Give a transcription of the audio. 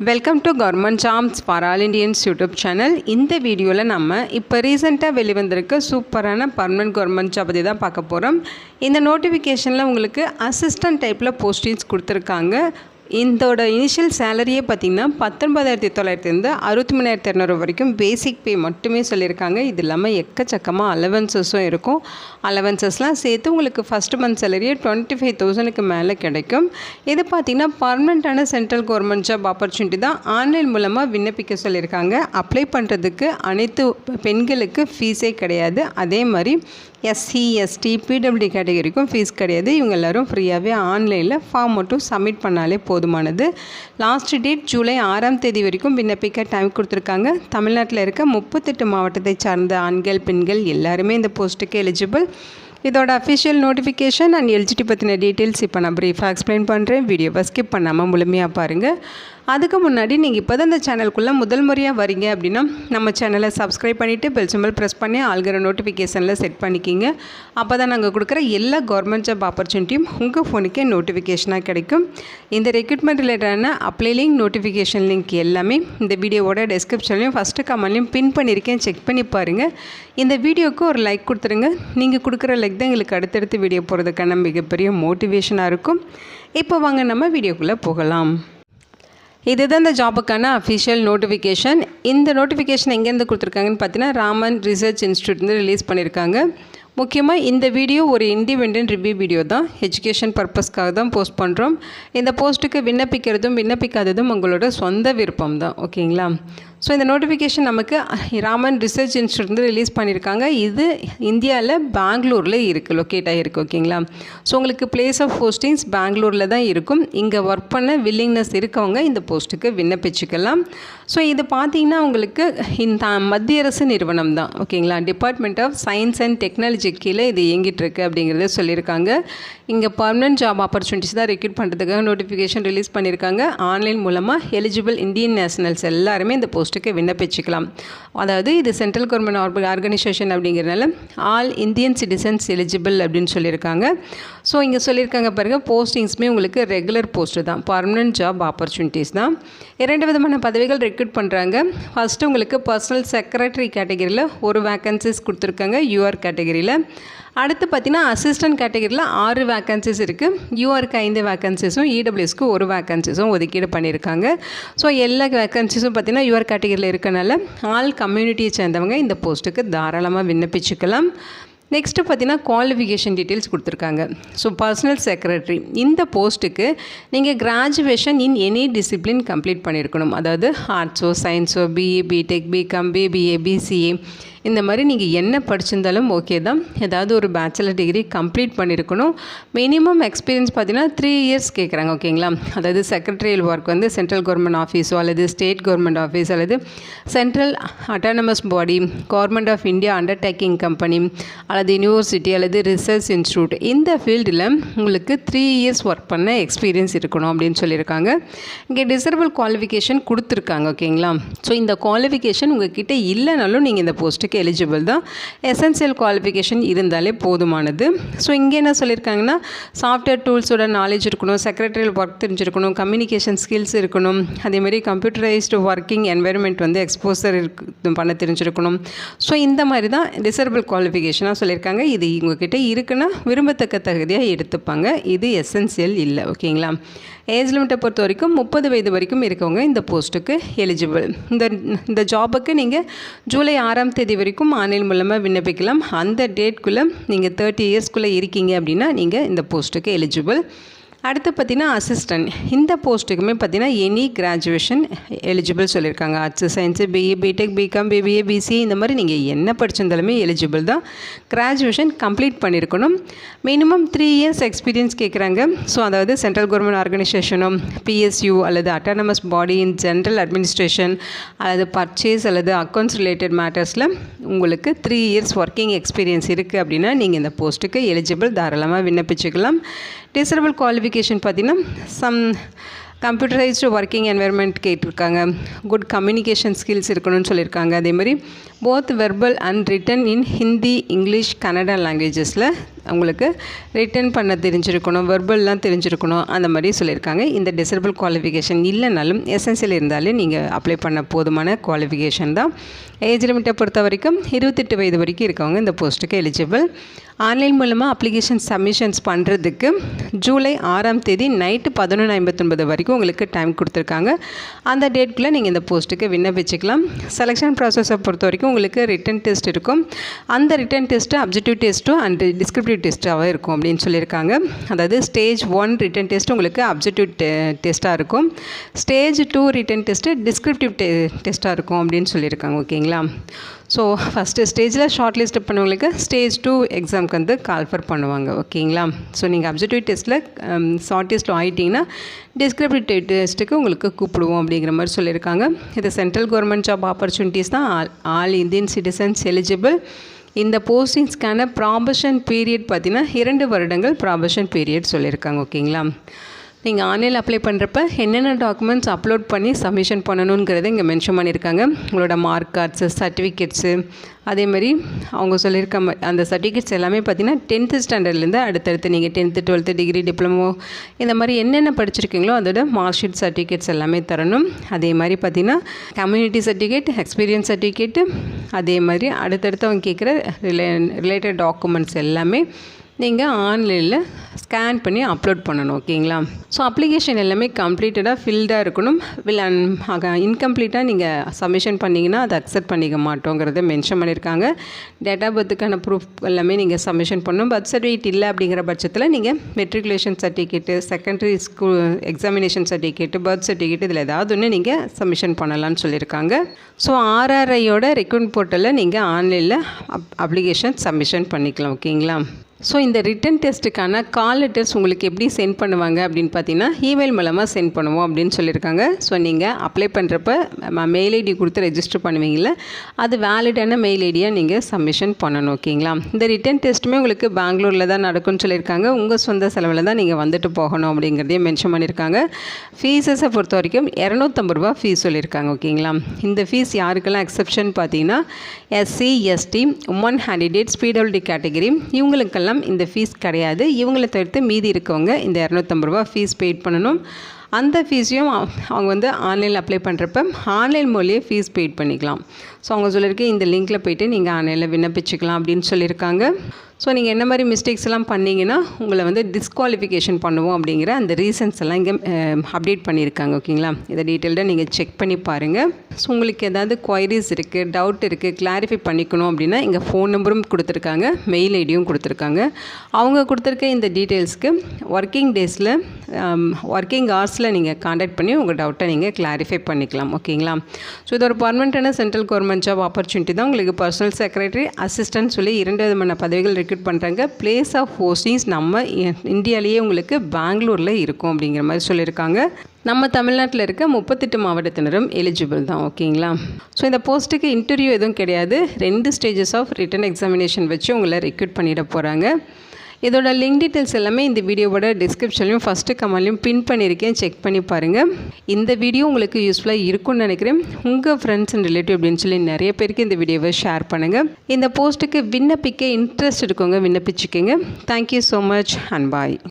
Welcome to government jobs for all Indians YouTube channel. இந்த வீடியோவில் நம்ம இப்போ ரீசெண்டாக வெளிவந்திருக்க சூப்பரான பர்மனெண்ட் கவர்மெண்ட் ஜாப் பற்றி தான் பார்க்க போகிறோம். இந்த நோட்டிஃபிகேஷனில் உங்களுக்கு அசிஸ்டன்ட் டைப்பில் போஸ்டிங்ஸ் கொடுத்துருக்காங்க. இதோட இனிஷியல் சேலரியே பார்த்திங்கன்னா 19,900 63,200 வரைக்கும் பேசிக் பே மட்டுமே சொல்லியிருக்காங்க. இது இல்லாமல் எக்கச்சக்கமாக அலவன்சஸும் இருக்கும். அலவன்சஸ்லாம் சேர்த்து உங்களுக்கு ஃபஸ்ட் மந்த் சேலரியே 25,000க்கு மேலே கிடைக்கும். இது பார்த்திங்கன்னா பர்மனெண்ட்டான சென்ட்ரல் கவர்மெண்ட் ஜாப் ஆப்பர்ச்சுனிட்டி தான். ஆன்லைன் மூலமாக விண்ணப்பிக்க சொல்லியிருக்காங்க. அப்ளை பண்ணுறதுக்கு அனைத்து பெண்களுக்கு ஃபீஸே கிடையாது. அதே மாதிரி எஸ்சி எஸ்டி பிடபிள்யூடி கேட்டகரிக்கும் ஃபீஸ் கிடையாது. இவங்க எல்லோரும் ஃப்ரீயாகவே ஆன்லைனில் ஃபார்ம் மட்டும் சப்மிட் பண்ணாலே போதுமானது. லாஸ்ட் டேட் ஜூலை 6ஆம் தேதி வரைக்கும் விண்ணப்பிக்க டைம் கொடுத்துருக்காங்க. தமிழ்நாட்டில் இருக்க 38 மாவட்டத்தை சார்ந்த ஆண்கள் பெண்கள் எல்லாருமே இந்த போஸ்ட்டுக்கு எலிஜிபிள். இதோட அஃபிஷியல் நோட்டிஃபிகேஷன் அண்ட் எலிஜிபிலிட்டி பற்றின டீட்டெயில்ஸ் இப்போ நான் ப்ரீஃபாக எக்ஸ்பிளைன் பண்ணுறேன். வீடியோவை ஸ்கிப் பண்ணாமல் முழுமையாக பாருங்கள். அதுக்கு முன்னாடி நீங்கள் இப்போ தான் இந்த சேனலுக்குள்ளே முதல் முறையாக வரீங்க அப்படின்னா நம்ம சேனலை சப்ஸ்கிரைப் பண்ணிவிட்டு பெல் சிம்பல் ப்ரெஸ் பண்ணி ஆல்கிற நோட்டிஃபிகேஷனில் செட் பண்ணிக்கிங்க. அப்போ தான் நாங்கள் கொடுக்குற எல்லா கவர்மெண்ட் ஜாப் ஆப்பர்ச்சுனிட்டியும் உங்கள் ஃபோனுக்கே நோட்டிஃபிகேஷனாக கிடைக்கும். இந்த ரெக்ரூட்மெண்ட் ரிலேட்டடான அப்ளை லிங்க் நோட்டிஃபிகேஷன் லிங்க் எல்லாமே இந்த வீடியோவோட டெஸ்கிரிப்ஷன்லையும் ஃபஸ்ட்டு கமெண்ட்லையும் பின் பண்ணியிருக்கேன். செக் பண்ணி பாருங்கள். இந்த வீடியோவுக்கு ஒரு லைக் கொடுத்துருங்க. நீங்கள் கொடுக்குற லைக் தான் எங்களுக்கு அடுத்தடுத்து வீடியோ போகிறதுக்கான மிகப்பெரிய மோட்டிவேஷனாக இருக்கும். இப்போ வாங்க நம்ம வீடியோக்குள்ளே போகலாம். இதுதான் இந்த ஜாபுக்கான அஃபிஷியல் நோட்டிஃபிகேஷன். இந்த நோட்டிஃபிகேஷன் எங்கேருந்து கொடுத்துருக்காங்கன்னு பார்த்தீங்கன்னா ராமன் ரிசர்ச் இன்ஸ்டியூட்லேருந்து ரிலீஸ் பண்ணியிருக்காங்க. முக்கியமாக இந்த வீடியோ ஒரு இண்டிபெண்டன்ட் ரிவ்யூ வீடியோ தான். எஜுகேஷன் பர்பஸ்க்காக தான் போஸ்ட் பண்ணுறோம். இந்த போஸ்ட்டுக்கு விண்ணப்பிக்கிறதும் விண்ணப்பிக்காததும் உங்களோட சொந்த விருப்பம் தான். ஓகேங்களா? ஸோ இந்த நோட்டிஃபிகேஷன் நமக்கு ராமன் ரிசர்ச் இன்ஸ்டியூட் ரிலீஸ் பண்ணியிருக்காங்க. இது இந்தியாவில் பெங்களூரில் இருக்குது, லொக்கேட் ஆகிருக்கு. ஓகேங்களா? ஸோ உங்களுக்கு பிளேஸ் ஆஃப் போஸ்டிங்ஸ் பெங்களூரில் தான் இருக்கும். இங்கே ஒர்க் பண்ண வில்லிங்னஸ் இருக்கவங்க இந்த போஸ்ட்டுக்கு விண்ணப்பிச்சுக்கலாம். ஸோ இது பார்த்திங்கன்னா உங்களுக்கு இந்த மத்திய அரசு நிறுவனம் தான். ஓகேங்களா? Department of science and technology கீழே இது இயங்கிட்டுருக்கு அப்படிங்கிறத சொல்லியிருக்காங்க. இங்கே பர்மனெண்ட் ஜாப் ஆப்பர்ச்சுனிட்டிஸ் தான் ரெக்ரூட் பண்ணுறதுக்காக நோட்டிஃபிகேஷன் ரிலீஸ் பண்ணியிருக்காங்க. ஆன்லைன் மூலமாக எலிஜிபிள் இந்தியன் நேஷனல்ஸ் எல்லாருமே இந்த போஸ்ட்டுக்கு விண்ணப்பிச்சுக்கலாம். அதாவது இது சென்ட்ரல் கவர்மெண்ட் ஆர்கனைசேஷன் அப்படிங்கிறதுனால ஆல் இந்தியன் சிட்டிசன்ஸ் எலிஜிபிள் அப்படின்னு சொல்லியிருக்காங்க. ஸோ இங்கே சொல்லியிருக்காங்க பாருங்கள், போஸ்டிங்ஸுமே உங்களுக்கு ரெகுலர் போஸ்ட்டு தான், பர்மனெண்ட் ஜாப் ஆப்பர்ச்சுனிட்டிஸ் தான். 2 விதமான பதவிகள் ரெக்ரூட் பண்ணுறாங்க. ஃபஸ்ட்டு உங்களுக்கு பர்சனல் செக்ரட்டரி கேட்டகரியில் ஒரு வேக்கன்சிஸ் கொடுத்துருக்காங்க யூஆர் கேட்டகரியில். அடுத்து பார்த்திங்கன்னா அசிஸ்டன்ட் கேட்டகரியில் 6 வேக்கன்சிஸ் இருக்குது. யூஆருக்கு 5 வேக்கன்சிஸும் இடபிள்யூஎஸ்க்கு 1 வேக்கன்சிஸும் ஒதுக்கீடு பண்ணியிருக்காங்க. ஸோ எல்லா வேக்கன்சிஸும் பார்த்திங்கன்னா யூஆர் கேட்டகரியில் இருக்கனால ஆல் கம்யூனிட்டியை சேர்ந்தவங்க இந்த போஸ்ட்டுக்கு தாராளமாக விண்ணப்பிச்சுக்கலாம். நெக்ஸ்ட்டு பார்த்திங்கன்னா குவாலிஃபிகேஷன் டீட்டெயில்ஸ் கொடுத்துருக்காங்க. ஸோ பர்சனல் செக்ரட்டரி இந்த போஸ்ட்டுக்கு நீங்கள் graduation in any discipline complete பண்ணியிருக்கணும். அதாவது ஆர்ட்ஸோ சயின்ஸோ BA BTech BCom BBA BCA இந்த மாதிரி நீங்கள் என்ன படிச்சிருந்தாலும் ஓகே தான். ஏதாவது ஒரு பேச்சுலர் டிகிரி கம்ப்ளீட் பண்ணியிருக்கணும். மினிமம் எக்ஸ்பீரியன்ஸ் பார்த்தீங்கன்னா 3 இயர்ஸ் கேட்குறாங்க. ஓகேங்களா? அதாவது செக்ரட்டரியல் ஒர்க் வந்து சென்ட்ரல் கவர்மெண்ட் ஆஃபீஸோ அல்லது ஸ்டேட் கவர்மெண்ட் ஆஃபீஸ் அல்லது central autonomous body, government of India undertaking company அல்லது யூனிவர்சிட்டி அல்லது ரிசர்ச் இன்ஸ்டியூட் இந்த ஃபீல்டில் உங்களுக்கு 3 இயர்ஸ் ஒர்க் பண்ண எக்ஸ்பீரியன்ஸ் இருக்கணும் அப்படின்னு சொல்லியிருக்காங்க. இங்கே டிசரபிள் குவாலிஃபிகேஷன் கொடுத்துருக்காங்க. ஓகேங்களா? ஸோ இந்த குவாலிஃபிகேஷன் உங்கள் கிட்டே இல்லைனாலும் நீங்கள் இந்த போஸ்ட்டுக்கு எலிஜிபிள் தான். எசென்சியல் குவாலிஃபிகேஷன் இருந்தாலே போதுமானது. ஸோ இங்கே என்ன சொல்லியிருக்காங்கன்னா சாஃப்ட்வேர் டூல்ஸோட நாலேஜ் இருக்கணும், செக்ரட்டரியல் ஒர்க் தெரிஞ்சிருக்கணும், கம்யூனிகேஷன் ஸ்கில்ஸ் இருக்கணும், அதேமாதிரி கம்ப்யூட்டரைஸ்டு ஒர்க்கிங் என்வைரன்மெண்ட் வந்து எக்ஸ்போசர் பண்ண தெரிஞ்சிருக்கணும். ஸோ இந்த மாதிரி தான் டிசரபிள் குவாலிஃபிகேஷனாக சொல்லியிருக்காங்க. இது உங்ககிட்ட இருக்குன்னா விரும்பத்தக்க தகுதியாக எடுத்துப்பாங்க. இது எசென்சியல் இல்லை. ஓகேங்களா? ஏஜ் லிமிட்டை பொறுத்த வரைக்கும் 30 வயது வரைக்கும் இருக்கவங்க இந்த போஸ்ட்டுக்கு எலிஜிபிள். இந்த ஜாபுக்கு நீங்கள் ஜூலை 6ஆம் தேதி வரைக்கும் ஆன்லைன் மூலமாக விண்ணப்பிக்கலாம். அந்த டேட்குள்ளே நீங்கள் 30 இயர்ஸ்க்குள்ளே இருக்கீங்க அப்படின்னா நீங்கள் இந்த போஸ்ட்டுக்கு எலிஜிபிள். அடுத்து பார்த்திங்கன்னா அசிஸ்டன்ட் இந்த போஸ்ட்டுக்குமே பார்த்திங்கன்னா எனி கிராஜுவேஷன் எலிஜிபிள் சொல்லியிருக்காங்க. Arts science BE BTech BCom BBA BCA இந்த மாதிரி நீங்கள் என்ன படிச்சிருந்தாலுமே எலிஜிபிள் தான். கிராஜுவேஷன் கம்ப்ளீட் பண்ணியிருக்கணும். மினிமம் 3 இயர்ஸ் எக்ஸ்பீரியன்ஸ் கேட்குறாங்க. ஸோ அதாவது சென்ட்ரல் கவர்மெண்ட் ஆர்கனைசேஷனும் பிஎஸ்யூ அல்லது autonomous body in general administration அல்லது பர்ச்சேஸ் அல்லது அக்கௌண்ட்ஸ் ரிலேட்டட் மேட்டர்ஸில் உங்களுக்கு 3 இயர்ஸ் ஒர்க்கிங் எக்ஸ்பீரியன்ஸ் இருக்குது அப்படின்னா நீங்கள் இந்த போஸ்ட்டுக்கு எலிஜிபிள், தாராளமாக விண்ணப்பிச்சுக்கலாம். டிசரபிள் குவாலிஃபிகேஷன் பார்த்திங்கன்னா சம் கம்ப்யூட்டரைஸ்டு ஒர்க்கிங் என்வைரன்மெண்ட் கேட்டிருக்காங்க. குட் கம்யூனிகேஷன் ஸ்கில்ஸ் இருக்கணும்னு சொல்லியிருக்காங்க. அதேமாதிரி both verbal and written in Hindi English Kannada லாங்குவேஜஸில் உங்களுக்கு ரிட்டன் பண்ண தெரிஞ்சிருக்கணும், வெர்பல்லாம் தெரிஞ்சிருக்கணும், அந்த மாதிரி சொல்லியிருக்காங்க. இந்த டிசேபிள் குவாலிஃபிகேஷன் இல்லைனாலும் எஸ்என்சியில் இருந்தாலே நீங்கள் அப்ளை பண்ண போதுமான குவாலிஃபிகேஷன் தான். ஏஜ் லிமிட்டை பொறுத்த வரைக்கும் 28 வயது வரைக்கும் இருக்கவங்க இந்த போஸ்ட்டுக்கு எலிஜிபிள். ஆன்லைன் மூலமாக அப்ளிகேஷன் சப்மிஷன்ஸ் பண்ணுறதுக்கு ஜூலை 6ஆம் தேதி நைட்டு 11:59 வரைக்கும் உங்களுக்கு டைம் கொடுத்துருக்காங்க. அந்த டேட்குள்ளே நீங்கள் இந்த போஸ்ட்டுக்கு விண்ணப்பிச்சுக்கலாம். செலெக்ஷன் ப்ராசஸை பொறுத்த வரைக்கும் உங்களுக்கு ரிட்டன் டெஸ்ட் இருக்கும். அந்த ரிட்டன் டெஸ்ட்டு அப்ஜெக்டிவ் டெஸ்ட்டும் அண்ட் டிஸ்கிரிப்டிவ் டெஸ்ட்டாகவே இருக்கும் அப்படின்னு சொல்லியிருக்காங்க. அதாவது ஸ்டேஜ் 1 ரிட்டன் டெஸ்ட் உங்களுக்கு அப்ஜெக்டிவ் டெஸ்ட்டாக இருக்கும். ஸ்டேஜ் 2 ரிட்டன் டெஸ்ட்டு டிஸ்கிரிப்டிவ் டெஸ்ட்டாக இருக்கும் அப்படின்னு சொல்லியிருக்காங்க. ஓகேங்களா? ஸோ ஃபஸ்ட்டு ஸ்டேஜில் ஷார்ட் லிஸ்ட் பண்ணவங்களுக்கு ஸ்டேஜ் 2 எக்ஸாமுக்கு வந்து கால்ஃபர் பண்ணுவாங்க. ஓகேங்களா? ஸோ நீங்கள் அப்ஜெக்டிவ் டெஸ்ட்டில் ஷார்ட் டெஸ்ட்டில் ஆகிட்டிங்கன்னா டிஸ்கிரிப்டிவ் டெஸ்ட்டுக்கு உங்களுக்கு கூப்பிடுவோம் அப்படிங்கிற மாதிரி சொல்லியிருக்காங்க. இது சென்ட்ரல் கவர்மெண்ட் ஜாப் ஆப்பர்ச்சுனிட்டிஸ் தான். All Indian citizens eligible. இந்த போஸ்டிங்ஸ்க்கான ப்ராபஷன் பீரியட் பார்த்திங்கன்னா 2 வருடங்கள் ப்ராபஷன் பீரியட் சொல்லியிருக்காங்க. ஓகேங்களா? நீங்கள் ஆன்லைனில் அப்ளை பண்ணுறப்ப என்னென்ன டாக்குமெண்ட்ஸ் அப்லோட் பண்ணி சப்மிஷன் பண்ணணுங்கிறத இங்கே மென்ஷன் பண்ணியிருக்காங்க. உங்களோட மார்க் கார்ட்ஸு, சர்டிஃபிகேட்ஸு, அதேமாதிரி அவங்க சொல்லியிருக்க அந்த சர்டிஃபிகேட்ஸ் எல்லாமே பார்த்திங்கன்னா 10th ஸ்டாண்டர்ட்லேருந்து அடுத்தடுத்து நீங்கள் 10th 12th டிகிரி டிப்ளமோ இந்த மாதிரி என்னென்ன படிச்சிருக்கீங்களோ அதோட மார்க் ஷீட் சர்டிஃபிகேட்ஸ் எல்லாமே தரணும். அதே மாதிரி பார்த்திங்கன்னா கம்யூனிட்டி சர்டிஃபிகேட், எக்ஸ்பீரியன்ஸ் சர்டிஃபிகேட்டு, அதே மாதிரி அடுத்தடுத்து அவங்க கேட்குற ரிலேட்டட் டாக்குமெண்ட்ஸ் எல்லாமே நீங்கள் ஆன்லைனில் ஸ்கேன் பண்ணி அப்லோட் பண்ணணும். ஓகேங்களா? ஸோ அப்ளிகேஷன் எல்லாமே கம்ப்ளீட்டடாக ஃபில்டாக இருக்கணும். இன்கம்ப்ளீட்டாக நீங்கள் சப்மிஷன் பண்ணிங்கன்னா அதை அக்செப்ட் பண்ணிக்க மாட்டோங்கிறத மென்ஷன் பண்ணியிருக்காங்க. டேட் ஆஃப் பர்த்துக்கான ப்ரூஃப் எல்லாமே நீங்கள் சப்மிஷன் பண்ணணும். பர்த் சர்டிஃபிகேட் இல்லை அப்படிங்கிற பட்சத்தில் நீங்கள் matriculation certificate, secondary school examination certificate, birth certificate இதில் ஏதாவது ஒன்று நீங்கள் சப்மிஷன் பண்ணலான்னு சொல்லியிருக்காங்க. ஸோ RRIயோட ரெக்ரூட்மெண்ட் போர்ட்டலில் நீங்கள் ஆன்லைனில் அப்ளிகேஷன் சப்மிஷன் பண்ணிக்கலாம். ஓகேங்களா? ஸோ இந்த ரிட்டன் டெஸ்ட்டுக்கான கால் லெட்டர்ஸ் உங்களுக்கு எப்படி சென்ட் பண்ணுவாங்க அப்படின்னு பார்த்தீங்கன்னா இமெயில் மூலமாக சென்ட் பண்ணுவோம் அப்படின்னு சொல்லியிருக்காங்க. ஸோ நீங்கள் அப்ளை பண்ணுறப்ப மெயில் ஐடி கொடுத்து ரெஜிஸ்டர் பண்ணுவீங்கள, அது வேலிடான மெயில் ஐடியாக நீங்கள் சப்மிஷன் பண்ணணும். ஓகேங்களா? இந்த ரிட்டன் டெஸ்ட்டுமே உங்களுக்கு பெங்களூரில் தான் நடக்கும்னு சொல்லியிருக்காங்க. உங்கள் சொந்த செலவில் தான் நீங்கள் வந்துட்டு போகணும் அப்படிங்கிறதையும் மென்ஷன் பண்ணியிருக்காங்க. ஃபீஸஸை பொறுத்த வரைக்கும் 250 ரூபா ஃபீஸ் சொல்லியிருக்காங்க. ஓகேங்களா? இந்த ஃபீஸ் யாருக்கெல்லாம் எக்ஸப்ஷன் பார்த்தீங்கன்னா SC ST women candidates PWD category இவங்களுக்கெல்லாம் இந்த ஃபீஸ் கிடையாது. இவங்களை தவிர்த்து மீதி இருக்கவங்க இந்த 250 ரூபா ஃபீஸ் பெய்ட் பண்ணணும். அந்த ஃபீஸையும் அவங்க வந்து ஆன்லைனில் அப்ளை பண்ணுறப்ப ஆன்லைன் மூலியே ஃபீஸ் பெய்ட் பண்ணிக்கலாம். ஸோ அவங்க சொல்லியிருக்க இந்த லிங்க்கில் போய்ட்டு நீங்கள் ஆன்லைனில் விண்ணப்பிச்சுக்கலாம் அப்படின்னு சொல்லியிருக்காங்க. ஸோ நீங்கள் என்ன மாதிரி மிஸ்டேக்ஸ் எல்லாம் பண்ணிங்கன்னா உங்களை வந்து டிஸ்குவாலிஃபிகேஷன் பண்ணுவோம் அப்படிங்கிற அந்த ரீசன்ஸ் எல்லாம் இங்கே அப்டேட் பண்ணியிருக்காங்க. ஓகேங்களா? இதை டீட்டெயில்டாக நீங்கள் செக் பண்ணி பாருங்கள். ஸோ உங்களுக்கு ஏதாவது குவைரிஸ் இருக்குது, டவுட் இருக்குது, கிளாரிஃபை பண்ணிக்கணும் அப்படின்னா இங்கே ஃபோன் நம்பரும் கொடுத்துருக்காங்க, மெயில் ஐடியும் கொடுத்துருக்காங்க. அவங்க கொடுத்துருக்க இந்த டீட்டெயில்ஸ்க்கு ஒர்க்கிங் டேஸில் ஒர்க்கிங் ஹவர்ஸில் நீங்கள் காண்டாக்ட் பண்ணி உங்கள் டவுட்டை நீங்கள் கிளாரிஃபை பண்ணிக்கலாம். ஓகேங்களா? ஸோ இது ஒரு பர்மனெண்ட்டான சென்ட்ரல் கவர்மெண்ட் ஜாப் ஆப்பர்ச்சுனிட்டி தான். உங்களுக்கு பர்சனல் செக்ரட்டரி, அசிஸ்டன்ட் சொல்லி 2 விதமான பதவிகள் ரெக்ரூட் பண்ணுறாங்க. பிளேஸ் ஆஃப் போஸ்டிங்ஸ் நம்ம இந்தியாவிலேயே உங்களுக்கு பெங்களூரில் இருக்கும் அப்படிங்கிற மாதிரி சொல்லியிருக்காங்க. நம்ம தமிழ்நாட்டில் இருக்க 38 மாவட்டத்தினரும் எலிஜிபிள் தான். ஓகேங்களா? ஸோ இந்த போஸ்ட்டுக்கு இன்டர்வியூ எதுவும் கிடையாது. 2 ஸ்டேஜஸ் ஆஃப் ரிட்டன் எக்ஸாமினேஷன் வச்சு உங்களை ரெக்ரூட் பண்ணிட போகிறாங்க. இதோட லிங்க் டீட்டெயில்ஸ் எல்லாமே இந்த வீடியோவோட டிஸ்கிரிப்ஷன்லையும் ஃபஸ்ட்டு கமெண்ட்லையும் பின் பண்ணியிருக்கேன், செக் பண்ணி பாருங்கள். இந்த வீடியோ உங்களுக்கு யூஸ்ஃபுல்லாக இருக்கும்னு நினைக்கிறேன். உங்கள் ஃப்ரெண்ட்ஸ் அண்ட் ரிலேட்டிவ் அப்படின்னு சொல்லி நிறைய பேருக்கு இந்த வீடியோவை ஷேர் பண்ணுங்கள். இந்த போஸ்ட்டுக்கு விண்ணப்பிக்க இன்ட்ரெஸ்ட் இருக்கவங்க விண்ணப்பிச்சுக்கோங்க. Thank you so much and bye.